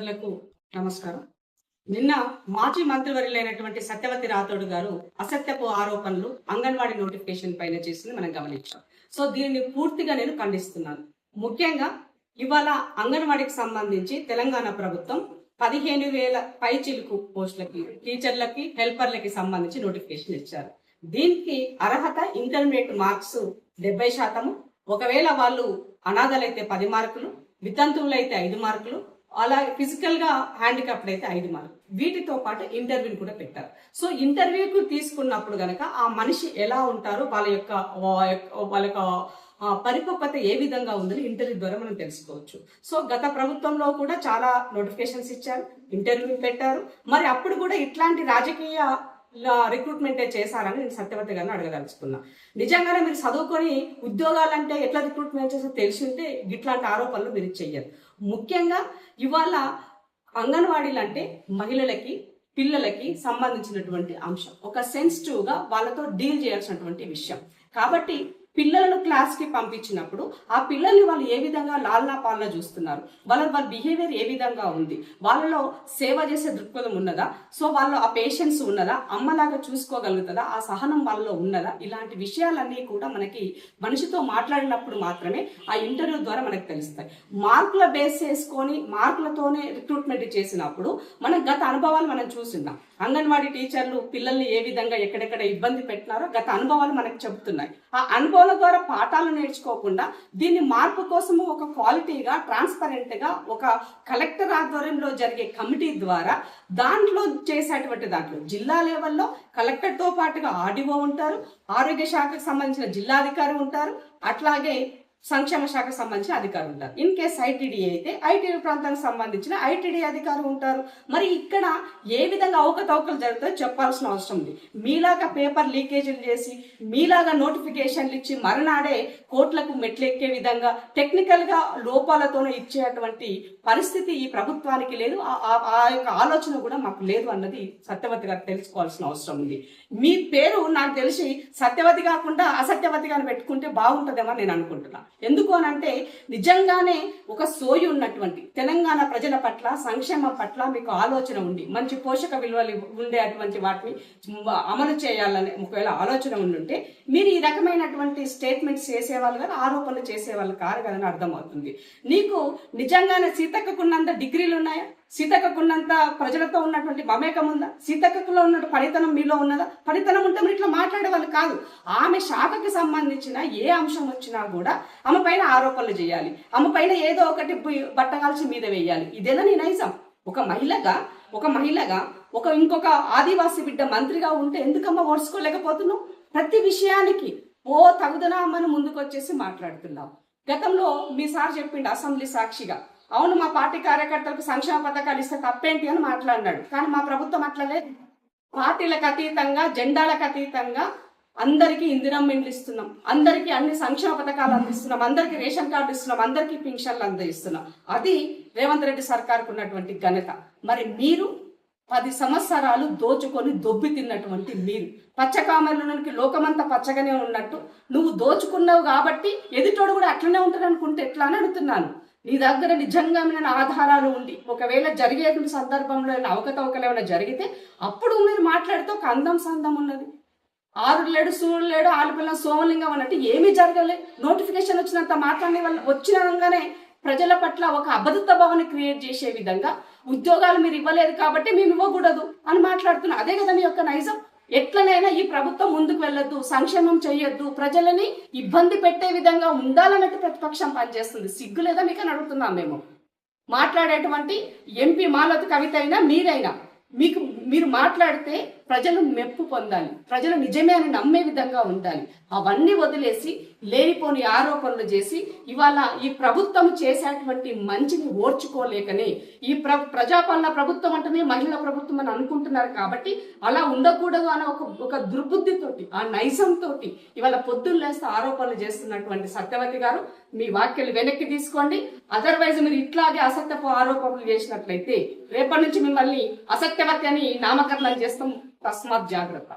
సోదరులకు నమస్కారం. నిన్న మాజీ మంత్రివర్యులైనటువంటి సత్యవతి రాథోడ్ గారు అసత్యపు ఆరోపణలు అంగన్వాడీ నోటిఫికేషన్ పైన చేసింది మనం గమనించాం. సో దీనిని పూర్తిగా నేను ఖండిస్తున్నాను. ముఖ్యంగా ఇవాళ అంగన్వాడీకి సంబంధించి తెలంగాణ ప్రభుత్వం 15,000 పైచిలుకు పోస్టులకి, టీచర్లకి, హెల్పర్లకి సంబంధించి నోటిఫికేషన్ ఇచ్చారు. దీనికి అర్హత ఇంటర్మీడియట్ మార్క్స్ 70%. ఒకవేళ వాళ్ళు అనాథలైతే 10 మార్కులు, వితంతువులైతే 5 మార్కులు, అలాగే ఫిజికల్ గా హ్యాండిక్యాప్డ్ అయితే 5 మార్కులు. వీటితో పాటు ఇంటర్వ్యూని కూడా పెట్టారు. సో ఇంటర్వ్యూకి తీసుకున్నప్పుడు గనక ఆ మనిషి ఎలా ఉంటారు, వాళ్ళ యొక్క పరిపక్వత ఏ విధంగా ఉందని ఇంటర్వ్యూ ద్వారా మనం తెలుసుకోవచ్చు. సో గత ప్రభుత్వంలో కూడా చాలా నోటిఫికేషన్స్ ఇచ్చారు, ఇంటర్వ్యూ పెట్టారు. మరి అప్పుడు కూడా ఇట్లాంటి రాజకీయ రిక్రూట్మెంటే చేశారని నేను సత్యవతి గారిని అడగదలుచుకున్నా. నిజంగానే మీరు చదువుకొని ఉద్యోగాలంటే ఎట్లా రిక్రూట్మెంట్ చేసో తెలిసి ఉంటే ఇట్లాంటి ఆరోపణలు మీరు చెయ్యరు. ముఖ్యంగా ఇవాళ అంగన్వాడీలు అంటే మహిళలకి, పిల్లలకి సంబంధించినటువంటి అంశం. ఒక సెన్సిటివ్ గా వాళ్ళతో డీల్ చేయాల్సినటువంటి విషయం. కాబట్టి పిల్లలను క్లాస్ కి పంపించినప్పుడు ఆ పిల్లల్ని వాళ్ళు ఏ విధంగా లాలనా పాలన చూస్తున్నారు, వాళ్ళ బిహేవియర్ ఏ విధంగా ఉంది, వాళ్ళలో సేవ చేసే దృక్పథం ఉన్నదా, సో వాళ్ళు ఆ పేషెన్స్ ఉన్నదా, అమ్మలాగా చూసుకోగలుగుతుందా, ఆ సహనం వాళ్ళలో ఉన్నదా, ఇలాంటి విషయాలన్నీ కూడా మనకి మనిషితో మాట్లాడినప్పుడు మాత్రమే ఆ ఇంటర్వ్యూ ద్వారా మనకు తెలుస్తాయి. మార్కుల బేస్ చేసుకొని మార్కులతోనే రిక్రూట్మెంట్ చేసినప్పుడు మనం గత అనుభవాలు మనం చూస్తున్నాం. అంగన్వాడీ టీచర్లు పిల్లల్ని ఏ విధంగా ఎక్కడెక్కడ ఇబ్బంది పెట్టినారో గత అనుభవాలు మనకు చెబుతున్నాయి. ఆ అనుభవాల ద్వారా పాఠాలు నేర్చుకోకుండా దీన్ని మార్పు కోసము ఒక క్వాలిటీగా, ట్రాన్స్పరెంట్ గా ఒక కలెక్టర్ ఆధ్వర్యంలో జరిగే కమిటీ ద్వారా దాంట్లో చేసేటువంటి దాంట్లో జిల్లా లెవెల్లో కలెక్టర్ తో పాటుగా ఆర్డీఓ ఉంటారు, ఆరోగ్య శాఖకు సంబంధించిన జిల్లాధికారి ఉంటారు, అట్లాగే సంక్షేమ శాఖకు సంబంధించిన అధికారులు ఉంటారు. ఇన్ కేస్ ఐటీడీ అయితే ఐటీడీ ప్రాంతానికి సంబంధించిన ఐటీడీ అధికారులు ఉంటారు. మరి ఇక్కడ ఏ విధంగా అవకతవకలు జరుగుతాయో చెప్పాల్సిన అవసరం ఉంది. మీలాగా పేపర్ లీకేజీలు చేసి, మీలాగా నోటిఫికేషన్లు ఇచ్చి మరునాడే కోర్టులకు మెట్లెక్కే విధంగా టెక్నికల్ గా లోపాలతోనే ఇచ్చేటువంటి పరిస్థితి ఈ ప్రభుత్వానికి లేదు. ఆ యొక్క ఆలోచన కూడా మాకు లేదు అన్నది సత్యవతి గారు తెలుసుకోవాల్సిన అవసరం ఉంది. మీ పేరు నాకు తెలిసి సత్యవతి కాకుండా అసత్యవతిగా పెట్టుకుంటే బాగుంటుందేమో నేను అనుకుంటున్నా. ఎందుకు అనంటే నిజంగానే ఒక సోయి ఉన్నటువంటి తెలంగాణ ప్రజల పట్ల, సంక్షేమం పట్ల మీకు ఆలోచన ఉండి మంచి పోషక విలువలు ఉండే అటువంటి వాటిని అమలు చేయాలని ఒకవేళ ఆలోచన ఉండుంటే మీరు ఈ రకమైనటువంటి స్టేట్మెంట్స్ చేసేవాళ్ళు కదా, ఆరోపణలు చేసేవాళ్ళు కారు కదని అర్థమవుతుంది. నీకు నిజంగానే సీతక్కకున్నంత డిగ్రీలు ఉన్నాయా? సీతక్కకున్నంత ప్రజలతో ఉన్నటువంటి మమేకం ఉందా? సీతక్కలో ఉన్న పనితనం మీలో ఉన్నదా? పనితనం ఉంటే మీరు ఇట్లా మాట్లాడే వాళ్ళు కాదు. ఆమె శాఖకి సంబంధించిన ఏ అంశం వచ్చినా కూడా ఆమె పైన ఆరోపణలు చేయాలి, ఆమె పైన ఏదో ఒకటి బట్టగాల్చి మీద వేయాలి. ఇదేనా నీ నైజం? ఒక మహిళగా ఇంకొక ఆదివాసీ బిడ్డ మంత్రిగా ఉంటే ఎందుకమ్మా ఓడ్చుకోలేకపోతున్నావు? ప్రతి విషయానికి తగుదనా అమ్మను ముందుకు వచ్చేసి మాట్లాడుతున్నావు. గతంలో మీ సార్ చెప్పిండు అసెంబ్లీ సాక్షిగా, అవును మా పార్టీ కార్యకర్తలకు సంక్షేమ పథకాలు ఇస్తే తప్పేంటి అని మాట్లాడినాడు. కానీ మా ప్రభుత్వం అట్లనే పార్టీలకు అతీతంగా, జెండాలకు అతీతంగా అందరికీ ఇందిరమ్మ ఇండ్లు ఇస్తున్నాం, అందరికీ అన్ని సంక్షేమ పథకాలు అందిస్తున్నాం, అందరికీ రేషన్ కార్డు ఇస్తున్నాం, అందరికీ పింఛన్లు అందిస్తున్నాం. అది రేవంత్ రెడ్డి సర్కార్కు ఉన్నటువంటి ఘనత. మరి మీరు 10 సంవత్సరాలు దోచుకొని దొబ్బి తిన్నటువంటి మీరు, పచ్చకామర్లోనికి లోకమంతా పచ్చగానే ఉన్నట్టు నువ్వు దోచుకున్నావు కాబట్టి ఎదుటోడు కూడా అట్లనే ఉంటాడు అనుకుంటే ఎట్లా అని అడుగుతున్నాను. నీ దగ్గర నిజంగా ఆధారాలు ఉండి ఒకవేళ జరిగే సందర్భంలో అవకతవకలు ఏమైనా జరిగితే అప్పుడు మీరు మాట్లాడితే ఒక అందం సందం ఉన్నది. ఆరుడు లేడు, సూర్యుడు లేడు, ఆలుపిల్ల సోమలింగం అన్నట్టు ఏమీ జరగలే. నోటిఫికేషన్ వచ్చినంత మాట్లాడే వాళ్ళు వచ్చినంగానే ప్రజల పట్ల ఒక అబద్ధ భావన క్రియేట్ చేసే విధంగా ఉద్యోగాలు మీరు ఇవ్వలేదు కాబట్టి మేము ఇవ్వకూడదు అని మాట్లాడుతున్నాం. అదే కదా మీ యొక్క నైజం. ఎట్లనైనా ఈ ప్రభుత్వం ముందుకు వెళ్ళొద్దు, సంక్షేమం చెయ్యొద్దు, ప్రజలని ఇబ్బంది పెట్టే విధంగా ఉండాలన్నట్టు ప్రతిపక్షం పనిచేస్తుంది. సిగ్గు లేదా మీకు అని అడుగుతున్నాం మేము. మాట్లాడేటువంటి ఎంపీ మాలతి కవిత అయినా మీరైనా మీరు మాట్లాడితే ప్రజలు మెప్పు పొందాలి, ప్రజలు నిజమే అని నమ్మే విధంగా ఉండాలి. అవన్నీ వదిలేసి లేనిపోని ఆరోపణలు చేసి ఇవాళ ఈ ప్రభుత్వం చేసేటువంటి మంచిని ఓర్చుకోలేకనే ఈ ప్రజాపాలన ప్రభుత్వం అంటేనే మహిళా ప్రభుత్వం అని అనుకుంటున్నారు. కాబట్టి అలా ఉండకూడదు అనే ఒక దుర్బుద్ధితోటి, ఆ నైజంతో ఇవాళ పొద్దున్న లేస్తే ఆరోపణలు చేస్తున్నటువంటి సత్యవతి గారు మీ వ్యాఖ్యలు వెనక్కి తీసుకోండి. అదర్వైజ్ మీరు ఇట్లాగే అసత్యపు ఆరోపణలు చేసినట్లయితే రేపటి నుంచి మిమ్మల్ని అసత్యవతి అని నామకరణం చేస్తాం. తస్మాత్ జాగ్రత్త.